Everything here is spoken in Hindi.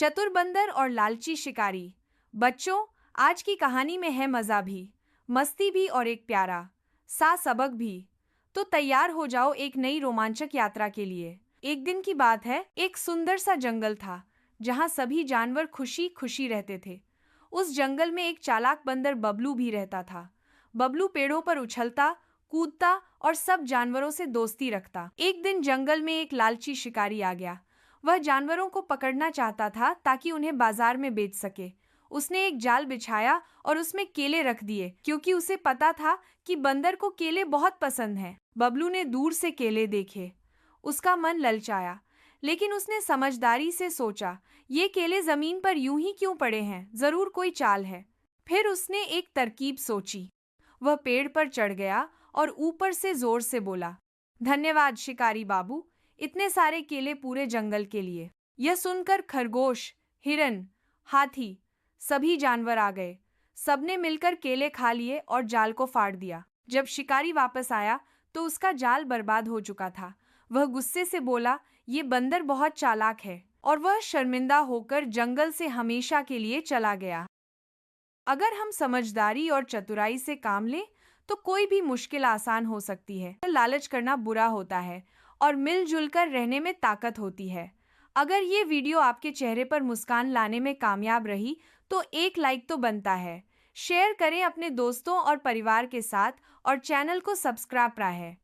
चतुर बंदर और लालची शिकारी। बच्चों, आज की कहानी में है मजा भी, मस्ती भी और एक प्यारा सा सबक भी। तो तैयार हो जाओ एक नई रोमांचक यात्रा के लिए। एक दिन की बात है, एक सुंदर सा जंगल था जहाँ सभी जानवर खुशी खुशी रहते थे। उस जंगल में एक चालाक बंदर बबलू भी रहता था। बबलू पेड़ों पर उछलता, कूदता और सब जानवरों से दोस्ती रखता। एक दिन जंगल में एक लालची शिकारी आ गया। वह जानवरों को पकड़ना चाहता था ताकि उन्हें बाजार में बेच सके। उसने एक जाल बिछाया और उसमें केले रख दिए क्योंकि उसे पता था कि बंदर को केले बहुत पसंद हैं। बबलू ने दूर से केले देखे। उसका मन ललचाया, लेकिन उसने समझदारी से सोचा, ये केले जमीन पर यूं ही क्यों पड़े हैं, जरूर कोई चाल है। फिर उसने एक तरकीब सोची। वह पेड़ पर चढ़ गया और ऊपर से जोर से बोला, धन्यवाद शिकारी बाबू, इतने सारे केले पूरे जंगल के लिए। यह सुनकर खरगोश, हिरन, हाथी, सभी जानवर आ गए। सबने मिलकर केले खा लिए और जाल को फाड़ दिया। जब शिकारी वापस आया तो उसका जाल बर्बाद हो चुका था। वह गुस्से से बोला, ये बंदर बहुत चालाक है, और वह शर्मिंदा होकर जंगल से हमेशा के लिए चला गया। अगर हम समझदारी और चतुराई से काम लें तो कोई भी मुश्किल आसान हो सकती है। लालच करना बुरा होता है और मिलजुल कर रहने में ताकत होती है। अगर ये वीडियो आपके चेहरे पर मुस्कान लाने में कामयाब रही तो एक लाइक तो बनता है। शेयर करें अपने दोस्तों और परिवार के साथ और चैनल को सब्सक्राइब करें।